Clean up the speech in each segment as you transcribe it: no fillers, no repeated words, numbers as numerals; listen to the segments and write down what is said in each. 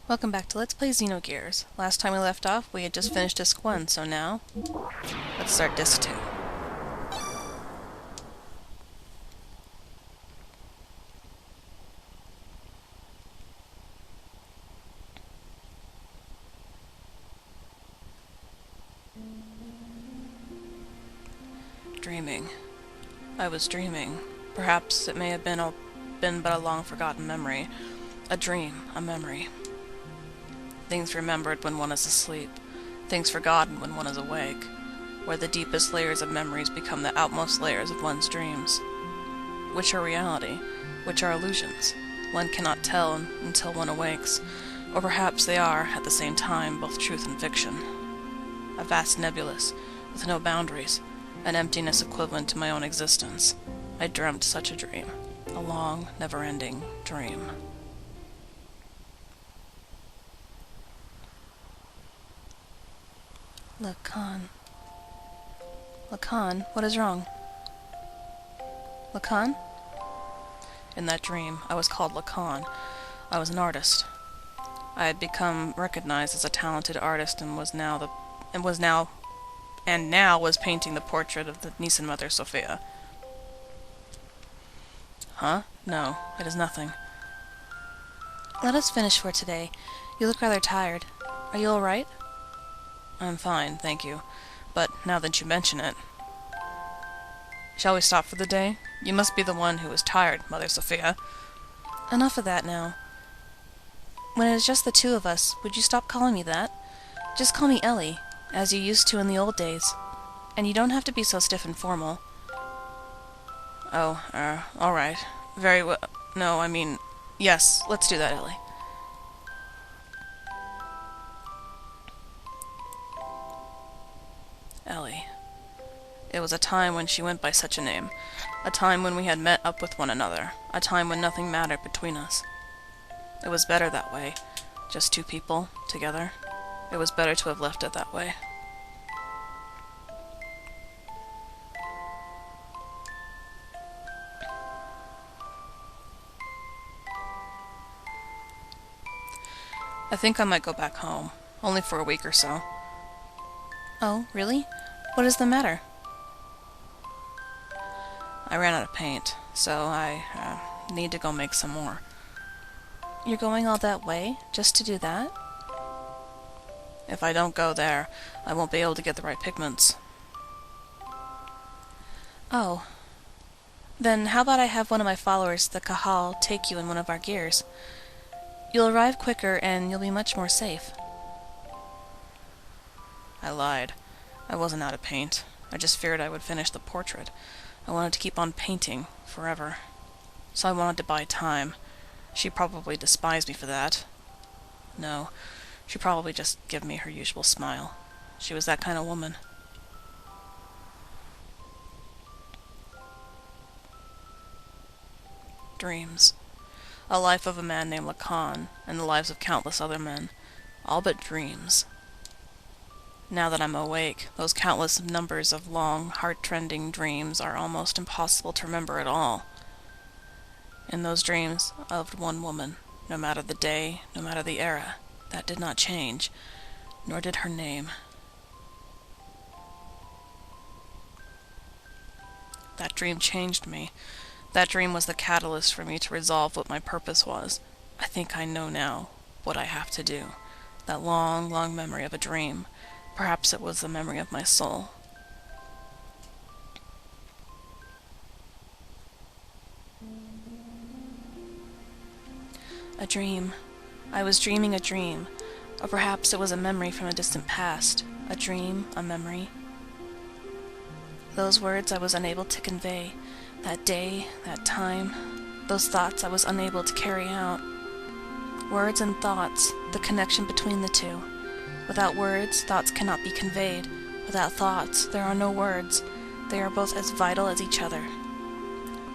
Welcome back to Let's Play Xenogears. Last time we left off, we had just finished Disc 1, so now, let's start Disc 2. Dreaming. I was dreaming. Perhaps it may have been but a long-forgotten memory. A dream, a memory. Things remembered when one is asleep, things forgotten when one is awake, where the deepest layers of memories become the outmost layers of one's dreams. Which are reality? Which are illusions? One cannot tell until one awakes, or perhaps they are, at the same time, both truth and fiction. A vast nebulous, with no boundaries, an emptiness equivalent to my own existence. I dreamt such a dream, a long, never-ending dream. Lacan. Lacan, what is wrong? Lacan? In that dream, I was called Lacan. I was an artist. I had become recognized as a talented artist and now was painting the portrait of the niece and mother Sophia. Huh? No, it is nothing. Let us finish for today. You look rather tired. Are you all right? I'm fine, thank you. But now that you mention it... Shall we stop for the day? You must be the one who is tired, Mother Sophia. Enough of that now. When it is just the two of us, would you stop calling me that? Just call me Ellie, as you used to in the old days. And you don't have to be so stiff and formal. Oh, all right. Very well. No, I mean... Yes, let's do that, Ellie. Ellie. It was a time when she went by such a name. A time when we had met up with one another. A time when nothing mattered between us. It was better that way. Just two people, together. It was better to have left it that way. I think I might go back home. Only for a week or so. Oh, really? What is the matter? I ran out of paint, so I need to go make some more. You're going all that way, just to do that? If I don't go there, I won't be able to get the right pigments. Oh. Then how about I have one of my followers, the Kahal, take you in one of our gears? You'll arrive quicker, and you'll be much more safe. I lied. I wasn't out of paint. I just feared I would finish the portrait. I wanted to keep on painting, forever. So I wanted to buy time. She probably despised me for that. No, she probably just gave me her usual smile. She was that kind of woman. Dreams. A life of a man named Lacan, and the lives of countless other men. All but dreams. Now that I'm awake, those countless numbers of long, heart-rending dreams are almost impossible to remember at all. In those dreams, I loved one woman, no matter the day, no matter the era. That did not change, nor did her name. That dream changed me. That dream was the catalyst for me to resolve what my purpose was. I think I know now what I have to do. That long, long memory of a dream. Perhaps it was the memory of my soul. A dream. I was dreaming a dream. Or perhaps it was a memory from a distant past. A dream, a memory. Those words I was unable to convey. That day, that time. Those thoughts I was unable to carry out. Words and thoughts, the connection between the two. Without words, thoughts cannot be conveyed. Without thoughts, there are no words. They are both as vital as each other.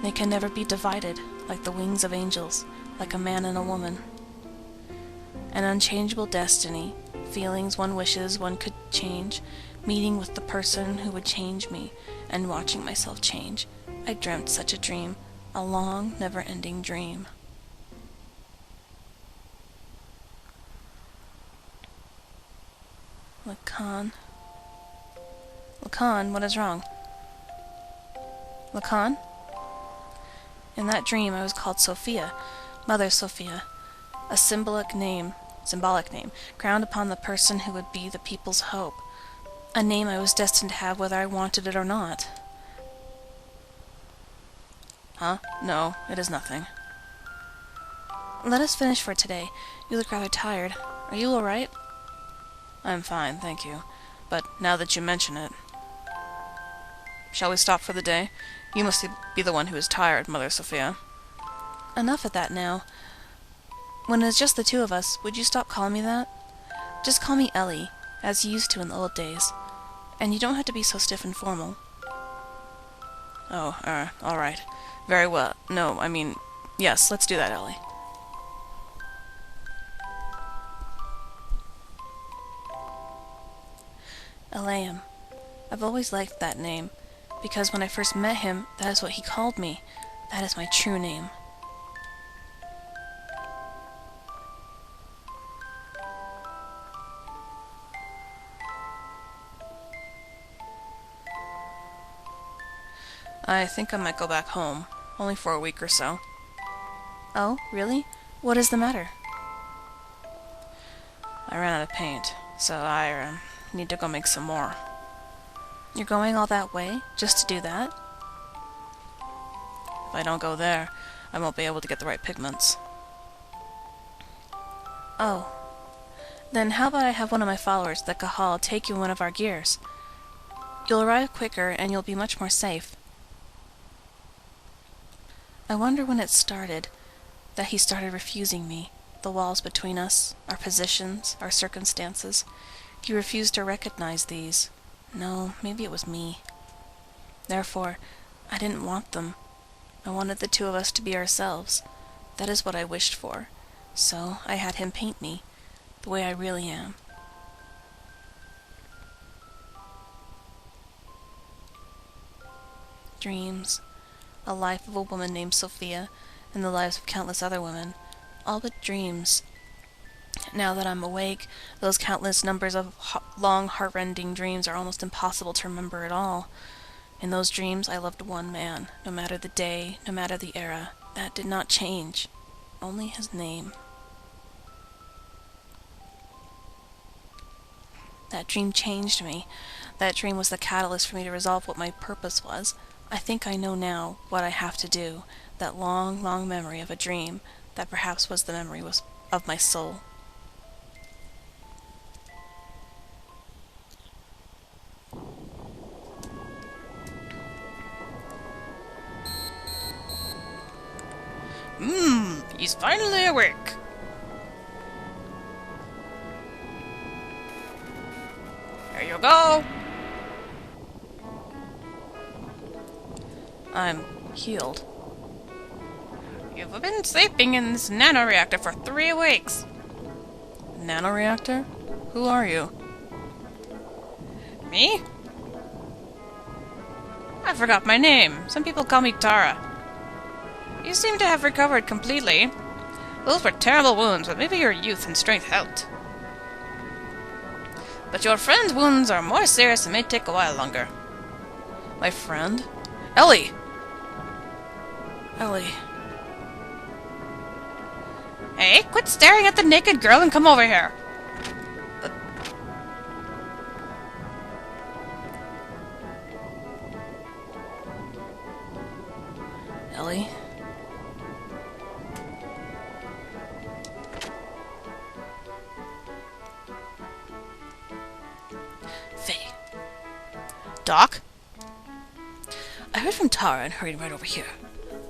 They can never be divided, like the wings of angels, like a man and a woman. An unchangeable destiny, feelings one wishes one could change, meeting with the person who would change me, and watching myself change. I dreamt such a dream, a long, never-ending dream. Lacan. Lacan, what is wrong? Lacan? In that dream I was called Sophia, Mother Sophia, a symbolic name, crowned upon the person who would be the people's hope, a name I was destined to have whether I wanted it or not. Huh? No, it is nothing. Let us finish for today. You look rather tired. Are you all right? I'm fine, thank you. But now that you mention it... Shall we stop for the day? You must be the one who is tired, Mother Sophia. Enough of that now. When it is just the two of us, would you stop calling me that? Just call me Ellie, as you used to in the old days. And you don't have to be so stiff and formal. Oh, all right. Very well. No, I mean, yes, let's do that, Ellie. Eliam. I've always liked that name, because when I first met him, that is what he called me. That is my true name. I think I might go back home, only for a week or so. Oh, really? What is the matter? I ran out of paint, so I need to go make some more. You're going all that way, just to do that? If I don't go there, I won't be able to get the right pigments. Oh. Then how about I have one of my followers, the Cahal, take you in one of our gears? You'll arrive quicker, and you'll be much more safe. I wonder when it started, that he started refusing me, the walls between us, our positions, our circumstances. He refused to recognize these. No, maybe it was me. Therefore, I didn't want them. I wanted the two of us to be ourselves. That is what I wished for. So I had him paint me, the way I really am. Dreams. A life of a woman named Sophia, and the lives of countless other women. All but dreams. Now that I'm awake, those countless numbers of long, heart-rending dreams are almost impossible to remember at all. In those dreams, I loved one man, no matter the day, no matter the era. That did not change. Only his name. That dream changed me. That dream was the catalyst for me to resolve what my purpose was. I think I know now what I have to do. That long, long memory of a dream, that perhaps was the memory of my soul. He's finally awake. Here you go. I'm healed. You've been sleeping in this nanoreactor for 3 weeks. Nanoreactor? Who are you? Me? I forgot my name. Some people call me Tara. You seem to have recovered completely. Those were terrible wounds, but maybe your youth and strength helped. But your friend's wounds are more serious and may take a while longer. My friend? Ellie! Ellie. Hey, quit staring at the naked girl and come over here! Ellie? Faye. Doc? I heard from Tara and hurried right over here.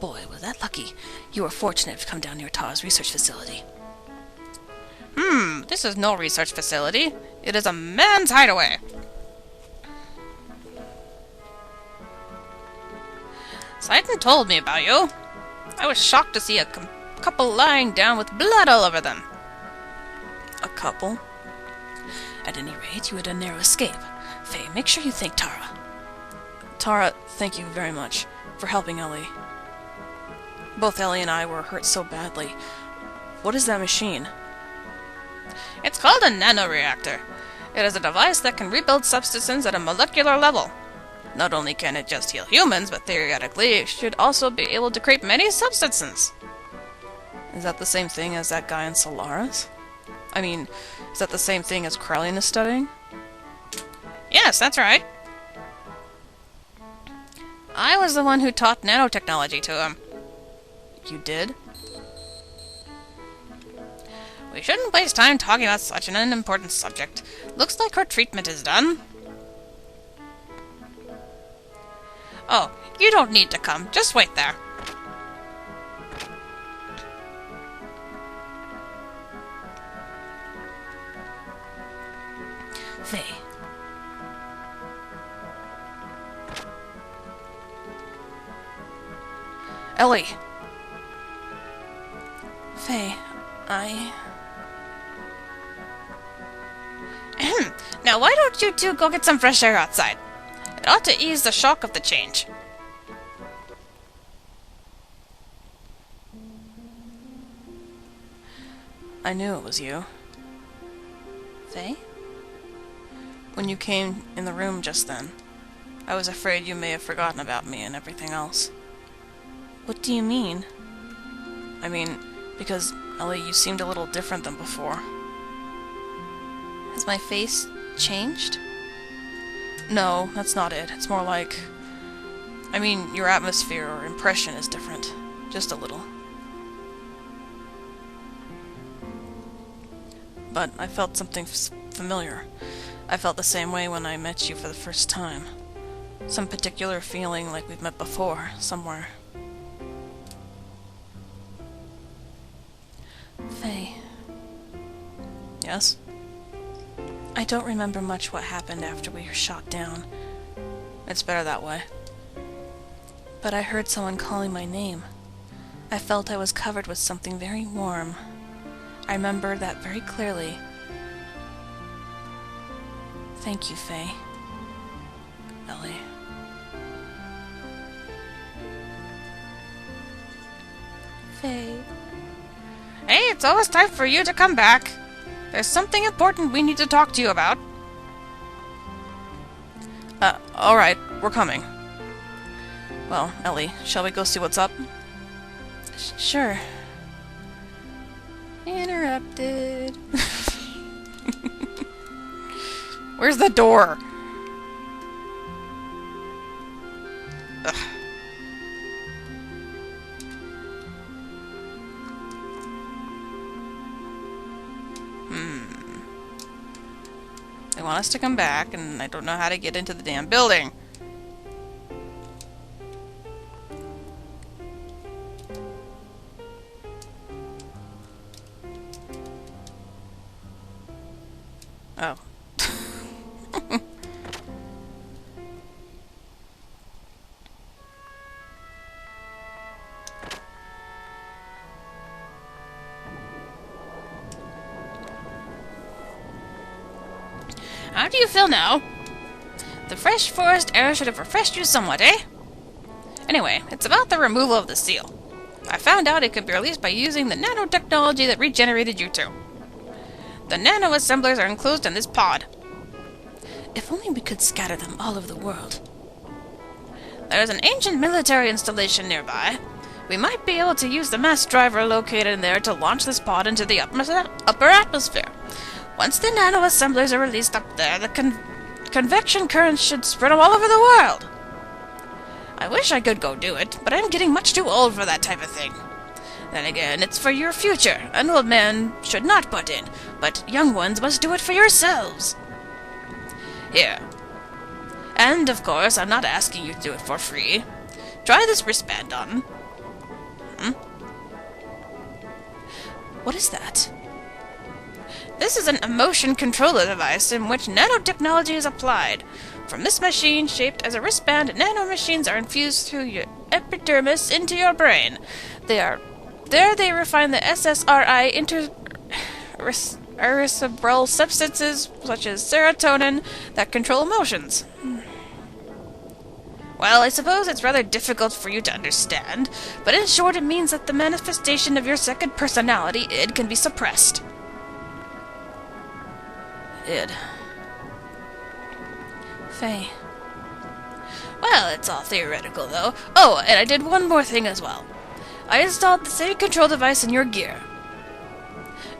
Boy, was that lucky. You were fortunate to come down near Tara's research facility. This is no research facility. It is a man's hideaway. Sidon told me about you. I was shocked to see a couple lying down with blood all over them. A couple? At any rate, you had a narrow escape. Faye, make sure you thank Tara. Tara, thank you very much for helping Ellie. Both Ellie and I were hurt so badly. What is that machine? It's called a nanoreactor. It is a device that can rebuild substances at a molecular level. Not only can it just heal humans, but theoretically it should also be able to create many substances. Is that the same thing as that guy in Solaris? I mean, is that the same thing as Krellian is studying? Yes, that's right. I was the one who taught nanotechnology to him. You did? We shouldn't waste time talking about such an unimportant subject. Looks like her treatment is done. Oh, you don't need to come. Just wait there. Faye. Ellie. Faye, Now why don't you two go get some fresh air outside? It ought to ease the shock of the change. I knew it was you. Faye? When you came in the room just then, I was afraid you may have forgotten about me and everything else. What do you mean? I mean, because, Ellie, you seemed a little different than before. Has my face changed? No, that's not it. It's more like... I mean, your atmosphere or impression is different. Just a little. But I felt something familiar. I felt the same way when I met you for the first time. Some particular feeling like we've met before, somewhere. Faye. Yes? I don't remember much what happened after we were shot down. It's better that way. But I heard someone calling my name. I felt I was covered with something very warm. I remember that very clearly. Thank you, Faye. Ellie. Faye. Hey, it's almost time for you to come back. There's something important we need to talk to you about. Alright, we're coming. Well, Ellie, shall we go see what's up? Sure. Interrupted. Where's the door? Ugh. They want us to come back, and I don't know how to get into the damn building. Oh. How do you feel now? The fresh forest air should have refreshed you somewhat, eh? Anyway, it's about the removal of the seal. I found out it could be released by using the nanotechnology that regenerated you two. The nano-assemblers are enclosed in this pod. If only we could scatter them all over the world. There is an ancient military installation nearby. We might be able to use the mass driver located in there to launch this pod into the upper atmosphere. Once the nano-assemblers are released up there, the convection currents should spread all over the world. I wish I could go do it, but I'm getting much too old for that type of thing. Then again, it's for your future. An old man should not butt in, but young ones must do it for yourselves. Here. And, of course, I'm not asking you to do it for free. Try this wristband on. What is that? This is an emotion controller device in which nanotechnology is applied. From this machine, shaped as a wristband, nanomachines are infused through your epidermis into your brain. There they refine the SSRI cerebral substances, such as serotonin, that control emotions. Well, I suppose it's rather difficult for you to understand, but in short it means that the manifestation of your second personality, id, can be suppressed. Id. Faye. Well, it's all theoretical, though. Oh, and I did one more thing as well. I installed the same control device in your gear.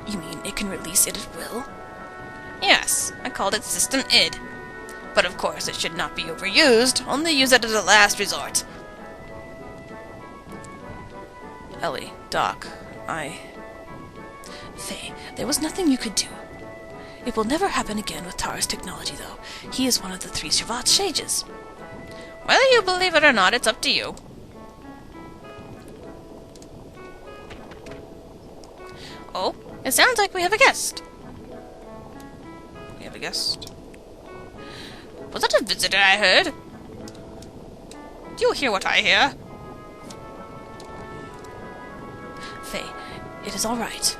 You mean it can release it at will? Yes, I called it System ID. But of course, it should not be overused. Only use it as a last resort. Ellie, Doc, Faye, there was nothing you could do. It will never happen again with Tara's technology, though. He is one of the 3 Shavat sages. Whether you believe it or not, it's up to you. Oh, it sounds like we have a guest. we have a guest. Was that a visitor I heard? Do you hear what I hear? Faye, it is all right.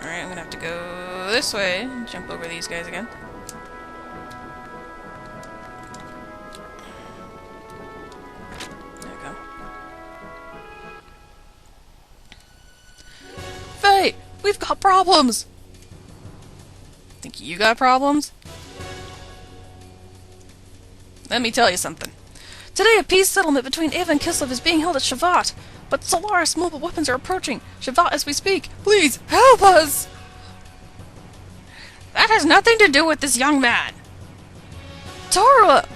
Alright, I'm gonna have to go this way and jump over these guys again. There we go. Faye! We've got problems! Think you got problems? Let me tell you something. Today, a peace settlement between Ava and Kislev is being held at Shavat, but Solaris mobile weapons are approaching Shavat as we speak. Please, help us! That has nothing to do with this young man. Tara!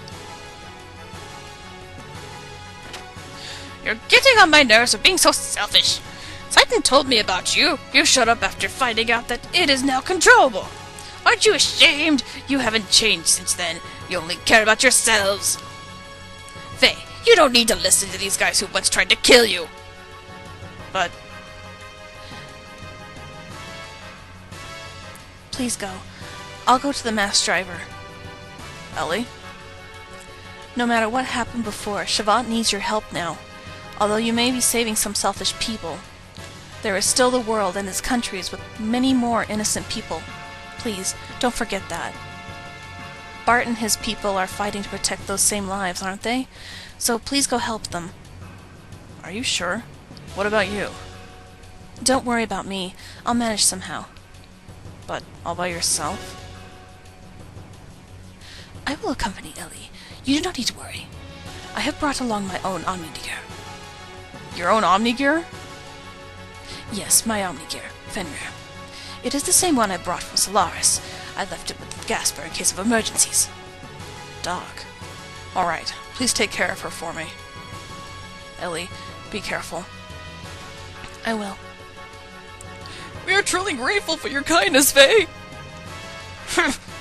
You're getting on my nerves for being so selfish. Titan told me about you. You shut up after finding out that it is now controllable. Aren't you ashamed? You haven't changed since then. You only care about yourselves. Faye, you don't need to listen to these guys who once tried to kill you. But please go. I'll go to the mass driver. Ellie? No matter what happened before, Shavat needs your help now. Although you may be saving some selfish people, there is still the world and its countries with many more innocent people. Please, don't forget that. Bart and his people are fighting to protect those same lives, aren't they? So please go help them. Are you sure? What about you? Don't worry about me. I'll manage somehow. But all by yourself? I will accompany Ellie. You do not need to worry. I have brought along my own Omnigear. Your own Omnigear? Yes, my Omnigear, Fenrir. It is the same one I brought from Solaris. I left it with Gasper in case of emergencies. Doc. Alright, please take care of her for me. Ellie, be careful. I will. We are truly grateful for your kindness, Faye!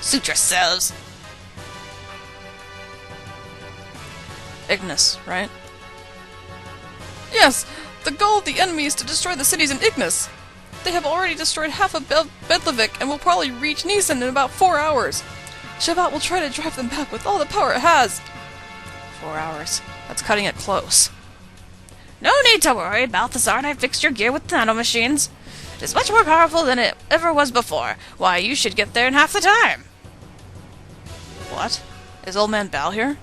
Suit yourselves. Ignis, right? Yes! The goal of the enemy is to destroy the cities in Ignis! They have already destroyed half of Bedlavik and will probably reach Nisan in about 4 hours. Shavat will try to drive them back with all the power it has. 4 hours. That's cutting it close. No need to worry, Balthazar and I fixed your gear with nanomachines. It is much more powerful than it ever was before. Why, you should get there in half the time. What? Is Old Man Bal here?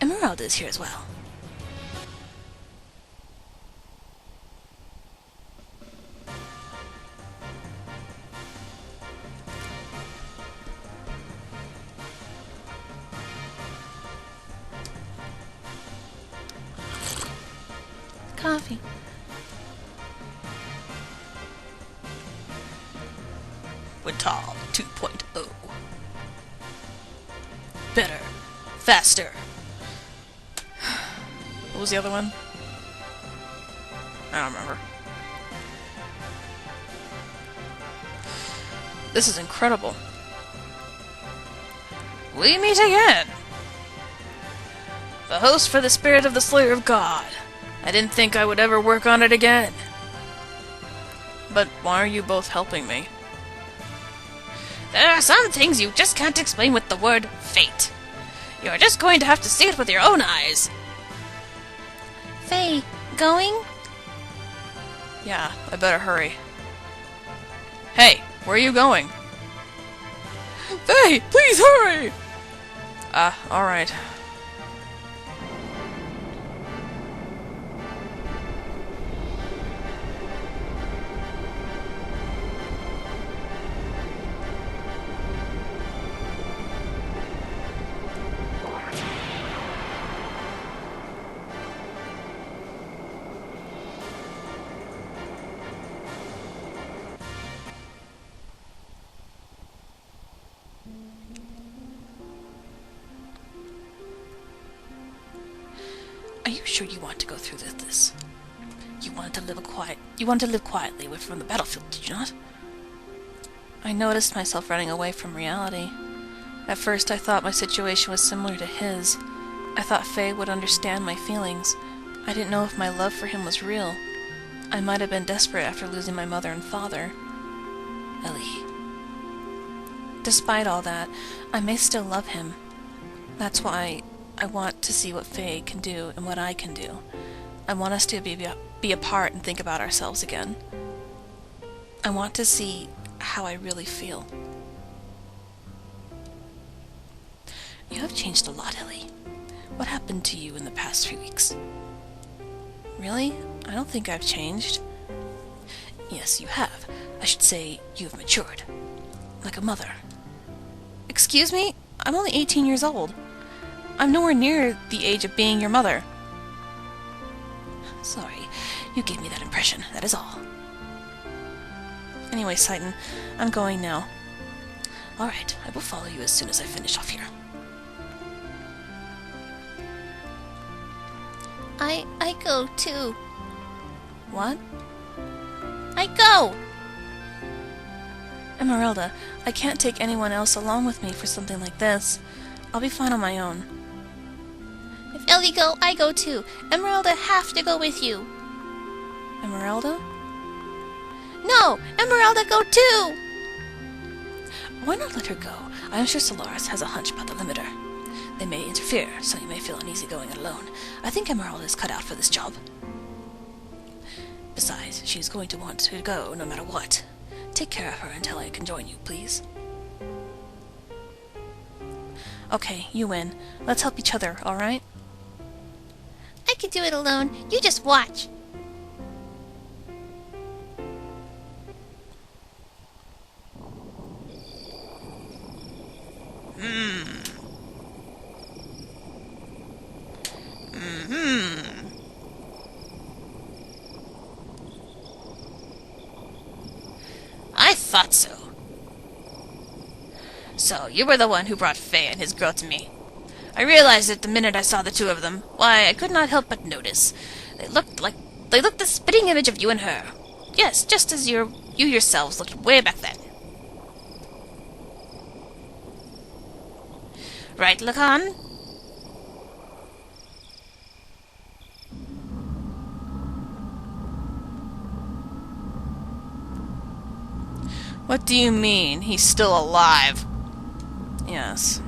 Emerald is here as well. Coffee. Vital 2.0. Better. Faster. What was the other one? I don't remember. This is incredible. We meet again. The host for the spirit of the Slayer of God. I didn't think I would ever work on it again. But why are you both helping me? There are some things you just can't explain with the word fate. You're just going to have to see it with your own eyes. Faye, going? Yeah, I better hurry. Hey, where are you going? Faye, please hurry! Alright. Are you sure you want to go through this? You wanted to live quietly away from the battlefield, did you not? I noticed myself running away from reality. At first I thought my situation was similar to his. I thought Faye would understand my feelings. I didn't know if my love for him was real. I might have been desperate after losing my mother and father. Ellie. Despite all that, I may still love him. That's why I want to see what Faye can do and what I can do. I want us to be apart and think about ourselves again. I want to see how I really feel. You have changed a lot, Ellie. What happened to you in the past few weeks? Really? I don't think I've changed. Yes, you have. I should say you've matured. Like a mother. Excuse me? I'm only 18 years old. I'm nowhere near the age of being your mother. Sorry, you gave me that impression, that is all. Anyway, Citan, I'm going now. Alright, I will follow you as soon as I finish off here. I go too. What? I go! Emeralda, I can't take anyone else along with me for something like this. I'll be fine on my own. If Ellie go, I go too. Emeralda have to go with you. Emeralda? No! Emeralda go too! Why not let her go? I am sure Solaris has a hunch about the limiter. They may interfere, so you may feel uneasy going it alone. I think Emeralda is cut out for this job. Besides, she is going to want to go no matter what. Take care of her until I can join you, please. Okay, you win. Let's help each other, alright? I can do it alone. You just watch. I thought so. So, you were the one who brought Faye and his girl to me. I realized it the minute I saw the two of them. Why, I could not help but notice. They looked the spitting image of you and her. Yes, just as you yourselves looked way back then. Right, Lacan? What do you mean? He's still alive? Yes.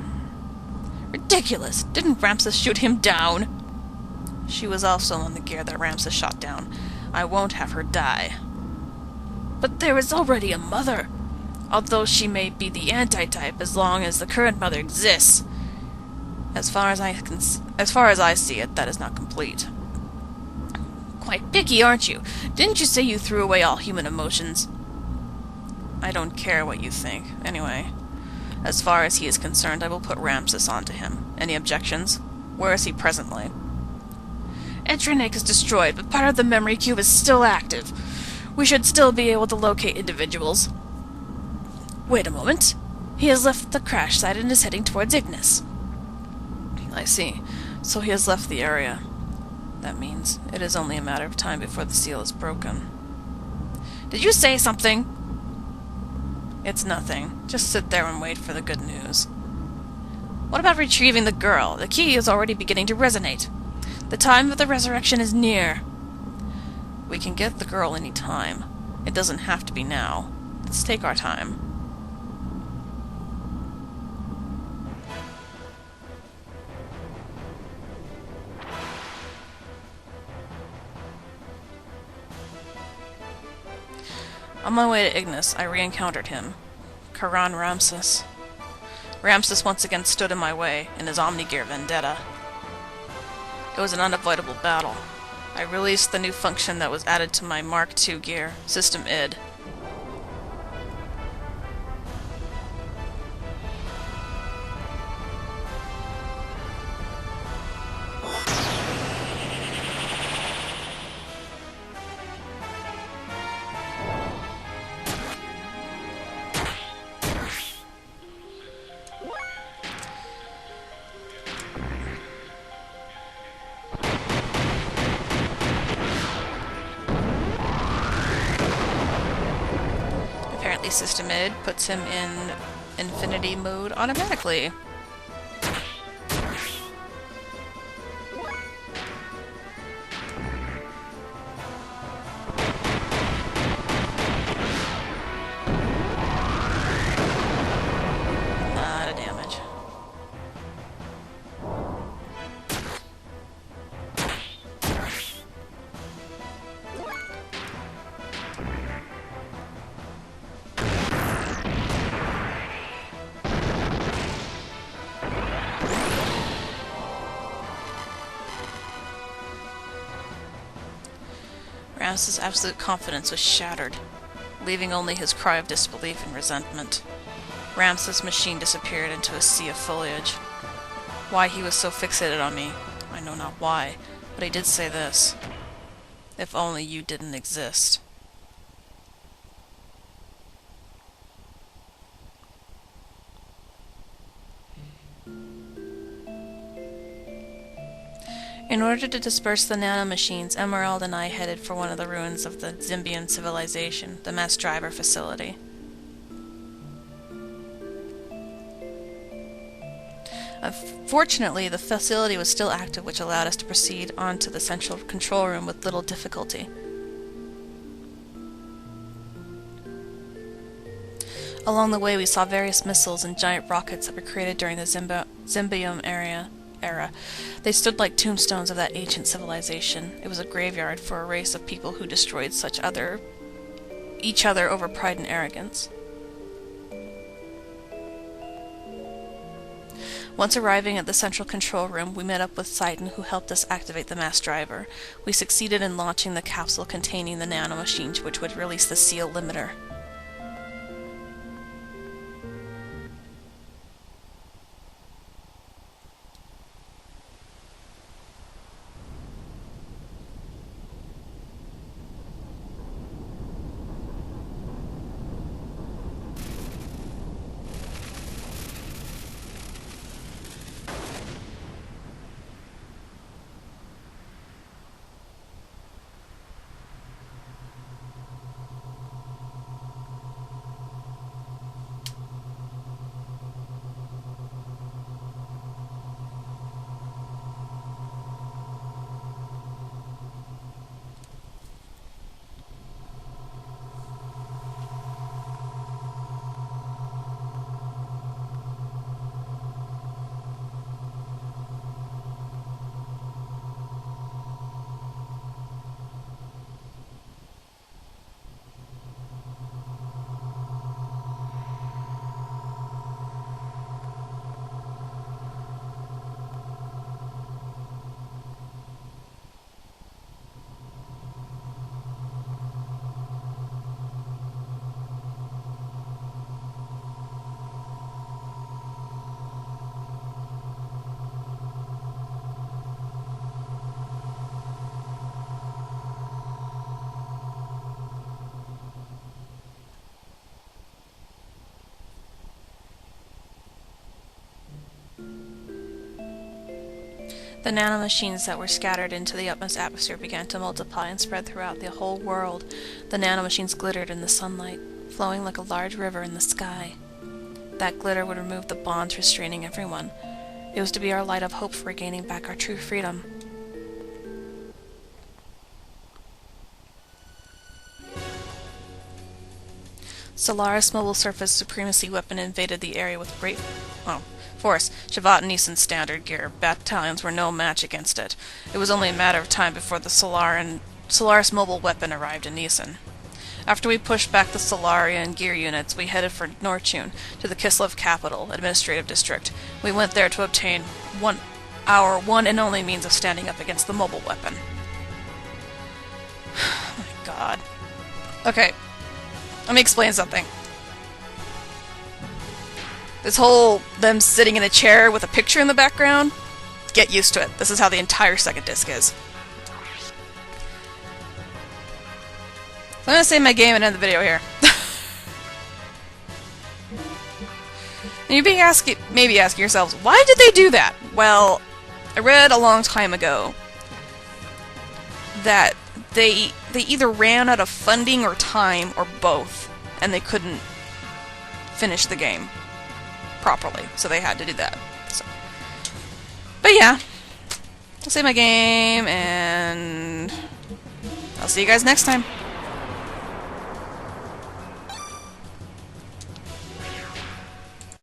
Ridiculous! Didn't Ramsus shoot him down? She was also on the gear that Ramsus shot down. I won't have her die. But there is already a mother. Although she may be the anti-type as long as the current mother exists. As far as I see it, that is not complete. Quite picky, aren't you? Didn't you say you threw away all human emotions? I don't care what you think. Anyway, as far as he is concerned, I will put Ramsus onto him. Any objections? Where is he presently? Etrinek is destroyed, but part of the memory cube is still active. We should still be able to locate individuals. Wait a moment. He has left the crash site and is heading towards Ignis. I see. So he has left the area. That means it is only a matter of time before the seal is broken. Did you say something? It's nothing. Just sit there and wait for the good news. What about retrieving the girl? The key is already beginning to resonate. The time of the resurrection is near. We can get the girl any time. It doesn't have to be now. Let's take our time. On my way to Ignis, I re-encountered him. Karan Ramsus. Ramsus once again stood in my way in his Omnigear vendetta. It was an unavoidable battle. I released the new function that was added to my Mark II gear, System ID. immediately system id puts him in infinity mode automatically. Lot of damage. Rams's absolute confidence was shattered, leaving only his cry of disbelief and resentment. Rams's machine disappeared into a sea of foliage. Why he was so fixated on me, I know not why, but he did say this: "If only you didn't exist." In order to disperse the nanomachines, Emerald and I headed for one of the ruins of the Zymbian civilization, the mass driver facility. Fortunately, the facility was still active, which allowed us to proceed on to the central control room with little difficulty. Along the way, we saw various missiles and giant rockets that were created during the Zymbium era. They stood like tombstones of that ancient civilization. It was a graveyard for a race of people who destroyed each other over pride and arrogance. Once arriving at the central control room, we met up with Sidon, who helped us activate the mass driver. We succeeded in launching the capsule containing the nanomachines, which would release the seal limiter. The nanomachines that were scattered into the utmost atmosphere began to multiply and spread throughout the whole world. The nanomachines glittered in the sunlight, flowing like a large river in the sky. That glitter would remove the bonds restraining everyone. It was to be our light of hope for regaining back our true freedom. Solaris Mobile Surface Supremacy Weapon invaded the area with great force. Shavat and Neeson's standard gear battalions were no match against it. It was only a matter of time before the Solaris Mobile Weapon arrived in Neeson. After we pushed back the Solarian gear units, we headed for Norchun, to the Kislev capital, administrative district. We went there to obtain our one and only means of standing up against the mobile weapon. Oh my god. Okay. Let me explain something. This whole them sitting in a chair with a picture in the background, get used to it. This is how the entire second disc is. So I'm gonna save my game and end the video here. And you're maybe asking yourselves, why did they do that? Well, I read a long time ago that they either ran out of funding or time or both, and they couldn't finish the game properly, so they had to do that. So. But yeah, I'll save my game, and I'll see you guys next time.